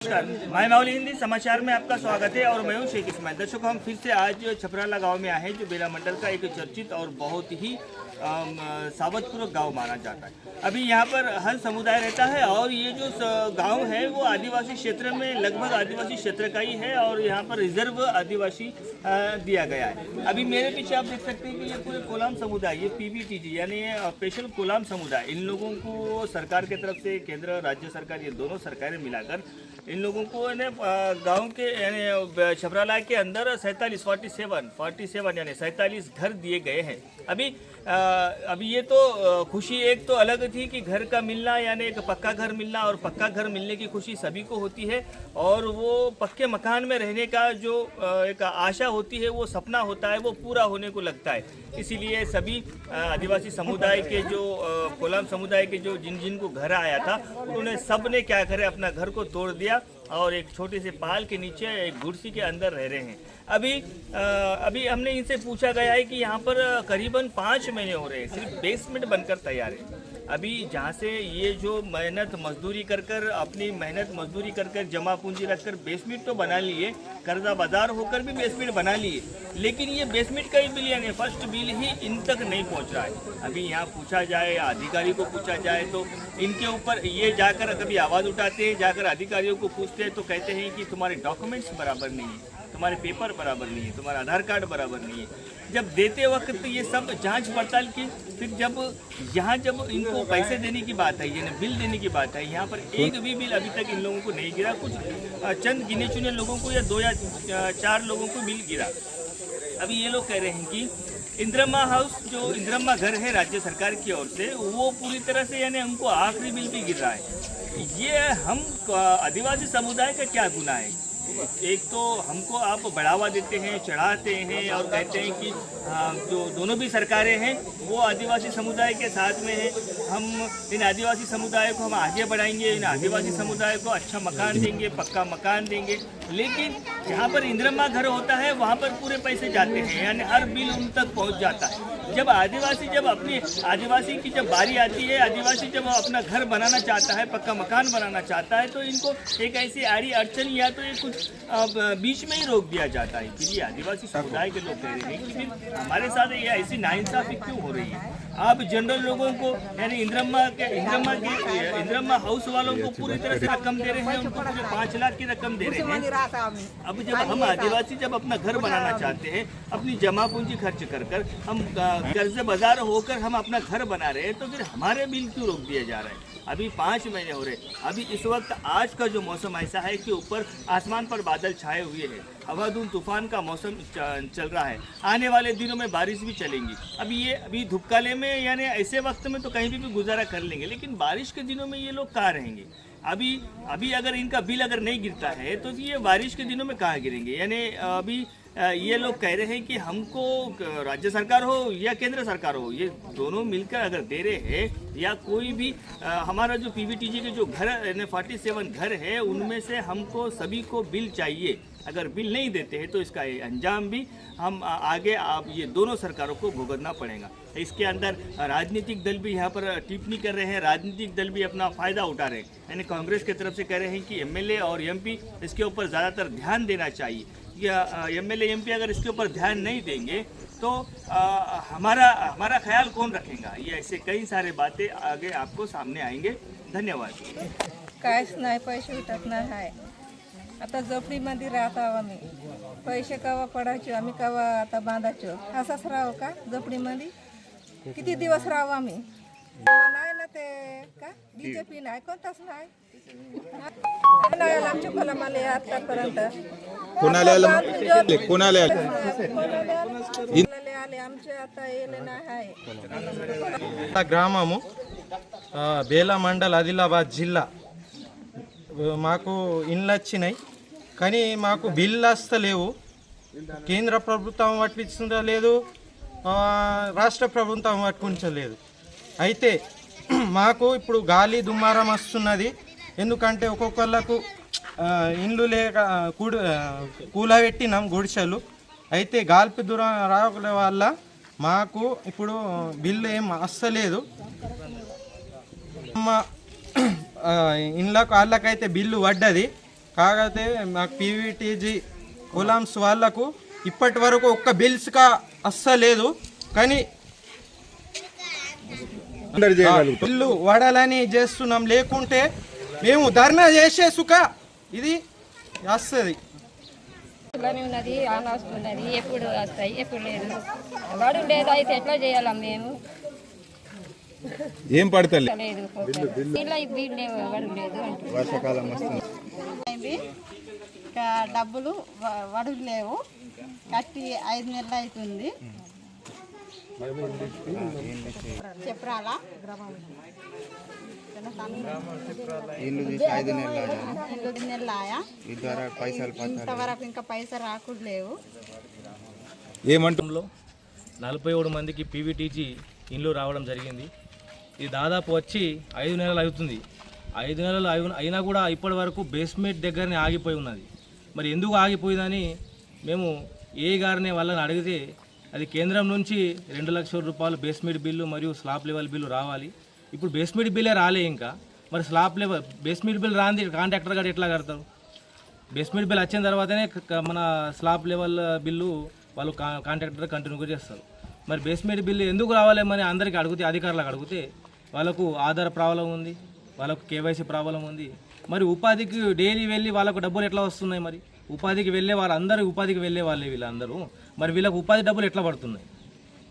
नमस्कार, माय माउली हिंदी समाचार में आपका स्वागत है और मैं हूं शेख इस्माइल। दर्शकों, हम फिर से आज छपराला गांव में आए हैं, जो बेला मंडल का एक चर्चित और बहुत ही सावधपूर्वक गांव माना जाता है। अभी यहां पर हर समुदाय रहता है और ये जो गांव है वो आदिवासी क्षेत्र में लगभग आदिवासी क्षेत्र का ही है और यहां पर रिजर्व आदिवासी दिया गया है। अभी मेरे पीछे आप देख सकते हैं कि ये पूरे कोलाम समुदाय, ये PBTG यानी स्पेशल कोलाम समुदाय, इन लोगों को सरकार की तरफ से केंद्र राज्य सरकार ये दोनों सरकारें मिलाकर इन लोगों को गांव के यानी छपराला के अंदर 47 यानी 47 घर दिए गए हैं। अभी ये तो खुशी एक तो अलग थी कि घर का मिलना यानी एक पक्का घर मिलना, और पक्का घर मिलने की खुशी सभी को होती है और वो पक्के मकान में रहने का जो एक आशा होती है, वो सपना होता है, वो पूरा होने को लगता है। इसीलिए सभी आदिवासी समुदाय के जो कोलाम समुदाय के जो जिन को घर आया था, उन्होंने सब ने क्या करे अपना घर को तोड़ दिया और एक छोटे से पाल के नीचे एक गुड़सी के अंदर रह रहे हैं। अभी हमने इनसे पूछा गया है कि यहाँ पर करीबन 5 महीने हो रहे हैं, सिर्फ बेसमेंट बनकर तैयार है। अभी जहाँ से ये जो मेहनत मजदूरी कर अपनी मेहनत मजदूरी कर जमा पूंजी रखकर बेसमेंट तो बना लिए, कर्जा बाजार होकर भी बेसमेंट बना लिए, लेकिन ये बेसमेंट का ही बिल यानी फर्स्ट बिल ही इन तक नहीं पहुँच रहा है। अभी यहाँ पूछा जाए, अधिकारी को पूछा जाए तो इनके ऊपर ये जाकर कभी आवाज़ उठाते हैं, जाकर अधिकारियों को पूछते हैं तो कहते हैं कि तुम्हारे डॉक्यूमेंट्स बराबर नहीं है, तुम्हारे पेपर बराबर नहीं है, तुम्हारा आधार कार्ड बराबर नहीं है। जब देते वक्त ये सब जांच पड़ताल की, फिर जब इनको पैसे देने की बात है, यानी बिल देने की बात है, यहाँ पर एक भी बिल अभी तक इन लोगों को नहीं गिरा। कुछ चंद गिने चुने लोगों को या 2 या 4 लोगों को बिल गिरा। अभी ये लोग कह रहे हैं कि इंदिरम्मा हाउस, जो इंदिरम्मा घर है राज्य सरकार की ओर से, वो पूरी तरह से यानी हमको आखिरी बिल भी गिर रहा है। ये हम आदिवासी समुदाय का क्या गुनाह है? एक तो हमको आप बढ़ावा देते हैं, चढ़ाते हैं और कहते हैं कि जो दोनों भी सरकारें हैं वो आदिवासी समुदाय के साथ में है। हम इन आदिवासी समुदाय को हम आगे बढ़ाएंगे, इन आदिवासी समुदाय को अच्छा मकान देंगे, पक्का मकान देंगे, लेकिन जहाँ पर इंदिरम्मा घर होता है वहाँ पर पूरे पैसे जाते हैं, यानी हर बिल उन तक पहुँच जाता है। जब आदिवासी की जब बारी आती है, आदिवासी जब अपना घर बनाना चाहता है, पक्का मकान बनाना चाहता है, तो इनको एक ऐसी आड़ी अड़चन या तो ये कुछ बीच में ही रोक दिया जाता है। फिर ये आदिवासी समुदाय के लोग कह रहे हैं कि फिर हमारे साथ ये ऐसी नाइंसाफी क्यों हो रही है? आप जनरल लोगों को यानी इंदिरम्मा हाउस वालों को पूरी तरह से रकम दे रहे हैं, उनको पूरे 5 लाख की रकम दे रहे हैं। अब जब हम आदिवासी जब अपना घर बनाना चाहते हैं, अपनी जमा पूंजी खर्च कर हम कर्ज बाजार होकर हम अपना घर बना रहे हैं, तो फिर हमारे बिल क्यों रोक दिया जा रहा है? अभी 5 महीने हो रहे। अभी इस वक्त आज का जो मौसम ऐसा है कि ऊपर आसमान पर बादल छाए हुए हैं, हवाधून तूफान का मौसम चल रहा है। आने वाले दिनों में बारिश भी चलेंगी। अभी धूपकाले में यानी ऐसे वक्त में तो कहीं भी गुजारा कर लेंगे, लेकिन बारिश के दिनों में ये लोग कहाँ रहेंगे? अभी अगर इनका बिल अगर नहीं गिरता है तो ये बारिश के दिनों में कहाँ गिरेंगे? यानी अभी ये लोग कह रहे हैं कि हमको राज्य सरकार हो या केंद्र सरकार हो, ये दोनों मिलकर अगर दे रहे हैं, या कोई भी हमारा जो PBTG के जो घर 47 घर है, उनमें से हमको सभी को बिल चाहिए। अगर बिल नहीं देते हैं तो इसका अंजाम भी हम आगे ये दोनों सरकारों को भुगतना पड़ेगा। इसके अंदर राजनीतिक दल भी यहाँ पर टिप्पणी कर रहे हैं, राजनीतिक दल भी अपना फ़ायदा उठा रहे हैं। यानी कांग्रेस की तरफ से कह रहे हैं कि MLA और MP इसके ऊपर ज़्यादातर ध्यान देना चाहिए, या MLA MP अगर इसके ऊपर ध्यान नहीं देंगे तो हमारा ख्याल कौन रखेगा? ये ऐसे कई सारे बातें आगे आपको सामने आएंगे। धन्यवाद। काहीच नाही, पैसे उठत नाही आहे. आता झोपडीमध्ये राहतो आम्ही, पैसे कवा पडायचो आम्ही, कवा आता बांधायचो. असंच राहू का झोपडीमध्ये? किती दिवस राहू आम्ही? नाही ना ते का BJP नाही, कोणताच नाही. नाही आमच्या फलामाले आतापर्यंत कोणाला आले आमचे आता येले नाही आहे. గ్రామము బేలా మండల్ ఆదిలాబాద్ జిల్లా. మాకు ఇండ్లు వచ్చినాయి కానీ మాకు బిల్లు వస్తలేవు. కేంద్ర ప్రభుత్వం పట్టించలేదు, రాష్ట్ర ప్రభుత్వం పట్టుకుంటలేదు. అయితే మాకు ఇప్పుడు గాలి దుమారం వస్తున్నది. ఎందుకంటే ఒక్కొక్కళ్ళకు ఇండ్లు లేక కూలబెట్టినాం గుడిసెలు. అయితే గాల్పి దూరం రావడం వల్ల మాకు ఇప్పుడు బిల్లు ఏం వస్తలేదు. ఇండ్లకు వాళ్ళకైతే బిల్లు పడ్డది, కాకపోతే మాకు పీవీటీజీ కొలామ్స్ వాళ్ళకు ఇప్పటి వరకు ఒక్క బిల్స్గా అస్సలేదు. కానీ ఇల్లు వాడాలని చేస్తున్నాం, లేకుంటే మేము ధర్నా చేసే సుఖ ఇది వస్తుంది. ఇలానే ఉన్నది, ఆన్ వస్తున్నది, ఎప్పుడు వస్తాయి ఎప్పుడు లేదు. వాడు లేదు అయితే ఎట్లా చేయాలా మేము? ఏం పడతలే లేదు ఇలా వీళ్ళు లేవు, వాడు లేదు అంటే వర్షాకాలం వస్తుంది. అయింది. ఇంకా డబ్బులు వడులు లేవు, కట్టి 5 నెలలు అవుతుంది. చెప్పరాలా ఇల్లు తీసి 5 నెలలు ఇల్లు 5 నెలలు ఆయా, ఇంతవరకు ఇంకా పైసలు రాకుండా లేవు. ఏమంటుందో 47 మందికి పీవీటీజీ ఇండ్లు రావడం జరిగింది. ఇది దాదాపు వచ్చి 5 నెలలు అవుతుంది. 5 నెలలు అయినా కూడా ఇప్పటి వరకు బేస్మెంట్ దగ్గరనే ఆగిపోయి ఉన్నది. మరి ఎందుకు ఆగిపోయిందని మేము ఏ గారిని వాళ్ళని అడిగితే అది కేంద్రం నుంచి 2 లక్షల రూపాయలు బేస్మెంట్ బిల్లు మరియు స్లాబ్ లెవెల్ బిల్లు రావాలి. ఇప్పుడు బేస్మెంట్ బిల్లే రాలే ఇంకా. మరి స్లాబ్ లెవెల్ బేస్మెంట్ బిల్ రాంది కాంట్రాక్టర్ గారు ఎట్లా కడతారు? బేస్మెంట్ బిల్ వచ్చిన తర్వాతనే మన స్లాబ్ లెవెల్ బిల్లు వాళ్ళు కాంట్రాక్టర్ కంటిన్యూగా చేస్తారు. మరి బేస్మెంట్ బిల్లు ఎందుకు రావాలేమని అందరికీ అడిగితే, అధికారులకు అడిగితే వాళ్ళకు ఆధార్ ప్రాబ్లం ఉంది, వాళ్ళకు కేవైసీ ప్రాబ్లం ఉంది. మరి ఉపాధికి డైలీ వెళ్ళి వాళ్ళకు డబ్బులు ఎట్లా వస్తున్నాయి? మరి ఉపాధికి వెళ్ళే వాళ్ళందరూ ఉపాధికి వెళ్ళే వాళ్ళే వీళ్ళందరూ. మరి వీళ్ళకు ఉపాధి డబ్బులు ఎట్లా పడుతున్నాయి?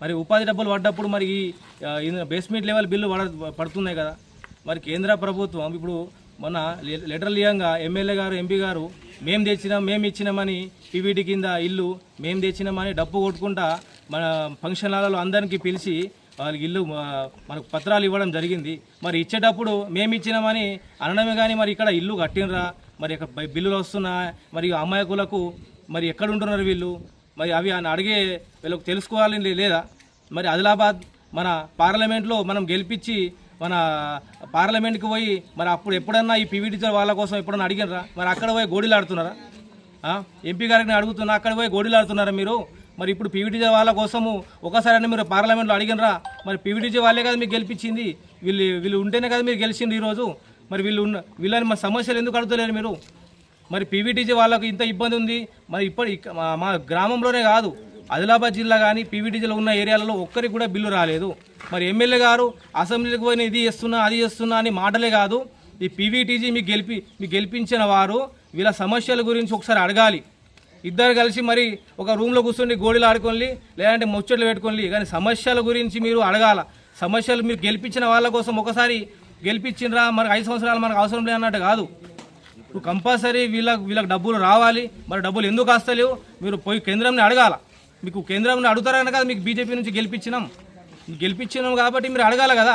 మరి ఉపాధి డబ్బులు పడ్డప్పుడు మరి ఈ బేస్మెంట్ లెవెల్ బిల్లు పడుతున్నాయి కదా. మరి కేంద్ర ప్రభుత్వం ఇప్పుడు మొన్న లెటర్లు ఇవ్వంగా ఎమ్మెల్యే గారు, ఎంపీ గారు మేము ఇచ్చినామని పీవీటీ కింద ఇల్లు మేము తెచ్చినామని డప్పు కొట్టుకుంటా మన ఫంక్షన్ హాల్లో అందరికీ పిలిచి వాళ్ళకి ఇల్లు మనకు పత్రాలు ఇవ్వడం జరిగింది. మరి ఇచ్చేటప్పుడు మేము ఇచ్చినామని అనడమే కానీ మరి ఇక్కడ ఇల్లు కట్టినరా, మరి ఇక్కడ బిల్లులు వస్తున్నా, మరి అమాయకులకు మరి ఎక్కడ ఉంటున్నారు వీళ్ళు? మరి అవి అడిగే వీళ్ళకి తెలుసుకోవాలని లేదా? మరి ఆదిలాబాద్ మన పార్లమెంట్లో మనం గెలిపించి మన పార్లమెంట్కి పోయి మరి అప్పుడు ఎప్పుడన్నా ఈ పీవీటీ వాళ్ళ కోసం ఎప్పుడన్నా అడిగినరా? మరి అక్కడ పోయి గోడీలు ఆడుతున్నారా? ఎంపీ గారికి అడుగుతున్నా, అక్కడ పోయి గోడీలు ఆడుతున్నారా మీరు? మరి ఇప్పుడు పీవీటీ వాళ్ళ కోసము ఒకసారి మీరు పార్లమెంట్లో అడిగినరా? మరి పీవీటీ వాళ్ళే కదా మీకు గెలిపించింది, వీళ్ళు ఉంటేనే కదా మీరు గెలిచింది ఈరోజు. మరి వీళ్ళని మా సమస్యలు ఎందుకు అడుగుతలేరు మీరు? మరి పీవీటీజీ వాళ్ళకు ఇంత ఇబ్బంది ఉంది. మరి మా గ్రామంలోనే కాదు, ఆదిలాబాద్ జిల్లా కానీ పీవీటీజీలో ఉన్న ఏరియాలలో ఒక్కరికి కూడా బిల్లు రాలేదు. మరి ఎమ్మెల్యే గారు అసెంబ్లీకి పోయిన ఇది చేస్తున్నా అది చేస్తున్నా అని మాటలే కాదు, ఈ పీవీటీజీ మీకు గెలిపించిన వారు వీళ్ళ సమస్యల గురించి ఒకసారి అడగాలి. ఇద్దరు కలిసి మరి ఒక రూమ్లో కూర్చొని గోడీలు ఆడుకోండి, లేదంటే ముచ్చట్లు పెట్టుకోండి, కానీ సమస్యల గురించి మీరు అడగాల. సమస్యలు మీరు గెలిపించిన వాళ్ళ కోసం ఒకసారి గెలిపించినరా, మరి 5 సంవత్సరాలు మనకు అవసరం లేదు అన్నట్టు కాదు. ఇప్పుడు కంపల్సరీ వీళ్ళకి డబ్బులు రావాలి. మరి డబ్బులు ఎందుకు వస్తలేవు? మీరు పోయి కేంద్రంని అడగాల. మీకు కేంద్రంని అడుగుతారని కదా మీకు బీజేపీ నుంచి గెలిపించినాం కాబట్టి మీరు అడగాల కదా.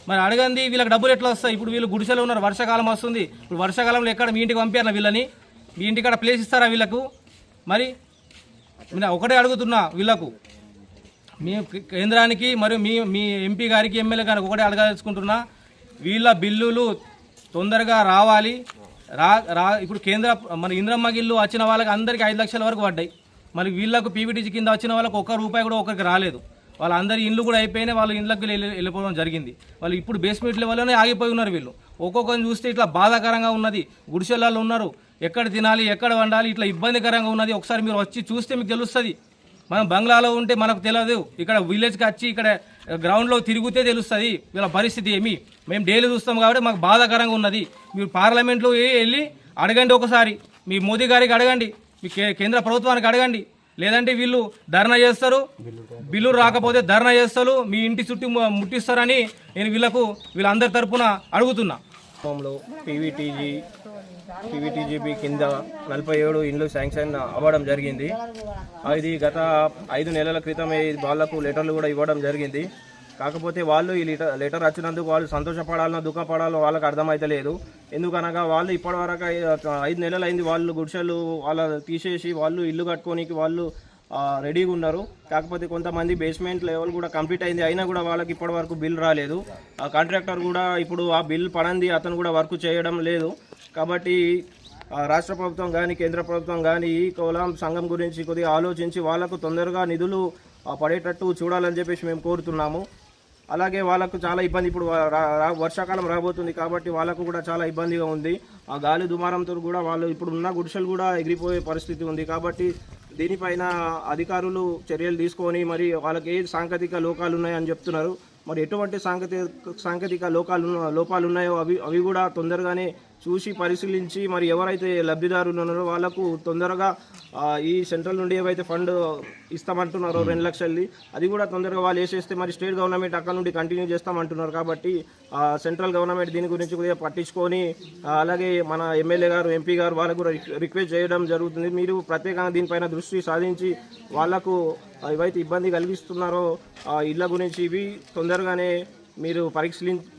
మరి అడగండి వీళ్ళకి డబ్బులు ఎట్లా వస్తాయి? ఇప్పుడు వీళ్ళు గుడిసెలో ఉన్నారు, వర్షాకాలం వస్తుంది. ఇప్పుడు వర్షాకాలంలో ఎక్కడ మీ ఇంటికి పంపారా వీళ్ళని? మీ ఇంటికాడ ప్లేస్ ఇస్తారా వీళ్ళకు? మరి నేను ఒకటే అడుగుతున్నా, వీళ్ళకు మీ కేంద్రానికి మరియు మీ ఎంపీ గారికి, ఎమ్మెల్యే గారికి ఒకటే అడగాల్సుకుంటున్నా, వీళ్ళ బిల్లులు తొందరగా రావాలి. ఇప్పుడు మన ఇంద్రమ్మ గిల్లు వచ్చిన వాళ్ళకి అందరికీ 5 లక్షల వరకు పడ్డాయి. మరి వీళ్ళకు పీవీటీజీ కింద వచ్చిన వాళ్ళకి ₹1 కూడా ఒకరికి రాలేదు. వాళ్ళందరి ఇండ్లు కూడా అయిపోయినాయి, వాళ్ళ ఇండ్లకి వెళ్ళిపోవడం జరిగింది. వాళ్ళు ఇప్పుడు బేస్మెంట్ లెవెల్లోనే ఆగిపోయి ఉన్నారు. వీళ్ళు ఒక్కొక్కరిని చూస్తే ఇట్లా బాధాకరంగా ఉన్నది. గుడిసెలలో ఉన్నారు, ఎక్కడ తినాలి ఎక్కడ వండాలి ఇట్లా ఇబ్బందికరంగా ఉన్నది. ఒకసారి మీరు వచ్చి చూస్తే మీకు తెలుస్తుంది. మనం బంగ్లాలో ఉంటే మనకు తెలియదు, ఇక్కడ విలేజ్కి వచ్చి ఇక్కడ గ్రౌండ్లో తిరిగితే తెలుస్తుంది వీళ్ళ పరిస్థితి ఏమి. మేము డైలీ చూస్తాం కాబట్టి మాకు బాధాకరంగా ఉన్నది. మీరు పార్లమెంట్లో వెళ్ళి అడగండి, ఒకసారి మీ మోదీ గారికి అడగండి, మీ కేంద్ర ప్రభుత్వానికి అడగండి. లేదంటే వీళ్ళు ధర్నా చేస్తారు, బిల్లు రాకపోతే ధర్నా చేస్తారు, మీ ఇంటి చుట్టూ ముట్టిస్తారని నేను వీళ్ళందరి తరఫున అడుగుతున్నా. పీవీటీజీబీ కింద 47 ఇండ్లు శాంక్షన్ అవ్వడం జరిగింది. ఇది గత 5 నెలల క్రితమే వాళ్లకు లెటర్లు కూడా ఇవ్వడం జరిగింది. కాకపోతే వాళ్ళు ఈ లెటర్ వచ్చినందుకు వాళ్ళు సంతోషపడాలనో దుఃఖపడాలో వాళ్ళకి అర్థమైతలేదు. ఎందుకనగా వాళ్ళు ఇప్పటివరకు 5 నెలలు అయింది, వాళ్ళు గుడిసెలు వాళ్ళ తీసేసి వాళ్ళు ఇల్లు కట్టుకోనికి వాళ్ళు రెడీగా ఉన్నారు. కాకపోతే కొంతమంది బేస్మెంట్ లెవెల్ కూడా కంప్లీట్ అయింది, అయినా కూడా వాళ్ళకి ఇప్పటివరకు బిల్ రాలేదు. ఆ కాంట్రాక్టర్ కూడా ఇప్పుడు ఆ బిల్ పడంది, అతను కూడా వర్క్ చేయడం లేదు. కాబట్టి రాష్ట్ర ప్రభుత్వం కానీ కేంద్ర ప్రభుత్వం కానీ ఈ కోలాం సంఘం గురించి కొద్దిగా ఆలోచించి వాళ్ళకు తొందరగా నిధులు పడేటట్టు చూడాలని చెప్పేసి మేము కోరుతున్నాము. అలాగే వాళ్ళకు చాలా ఇబ్బంది. ఇప్పుడు వర్షాకాలం రాబోతుంది కాబట్టి వాళ్ళకు కూడా చాలా ఇబ్బందిగా ఉంది. ఆ గాలి దుమారంతో కూడా వాళ్ళు ఇప్పుడు ఉన్న గుడిసెలు కూడా ఎగిరిపోయే పరిస్థితి ఉంది. కాబట్టి దీనిపైన అధికారులు చర్యలు తీసుకొని మరి వాళ్ళకి ఏ సాంకేతిక లోపాలు ఉన్నాయని చెప్తున్నారు. మరి ఎటువంటి సాంకేతిక లోపాలు ఉన్నాయో అవి కూడా తొందరగానే చూసి పరిశీలించి మరి ఎవరైతే లబ్ధిదారులు ఉన్నారో వాళ్ళకు తొందరగా ఈ సెంట్రల్ నుండి ఏవైతే ఫండ్ ఇస్తామంటున్నారో 2 లక్షలది అది కూడా తొందరగా వాళ్ళు వేసేస్తే మరి స్టేట్ గవర్నమెంట్ అక్కడ నుండి కంటిన్యూ చేస్తామంటున్నారు. కాబట్టి సెంట్రల్ గవర్నమెంట్ దీని గురించి కొద్దిగా పట్టించుకొని అలాగే మన ఎమ్మెల్యే గారు ఎంపీ గారు వాళ్ళకు కూడా రిక్వెస్ట్ చేయడం జరుగుతుంది. మీరు ప్రత్యేకంగా దీనిపైన దృష్టి సాధించి వాళ్లకు ఏవైతే ఇబ్బంది కలిగిస్తున్నారో ఇళ్ళ గురించి ఇవి తొందరగానే మీరు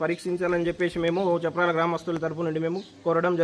పరీక్షించాలని చెప్పేసి మేము చప్రాల గ్రామస్తుల తరపు నుండి మేము కోరడం జరుగుతుంది.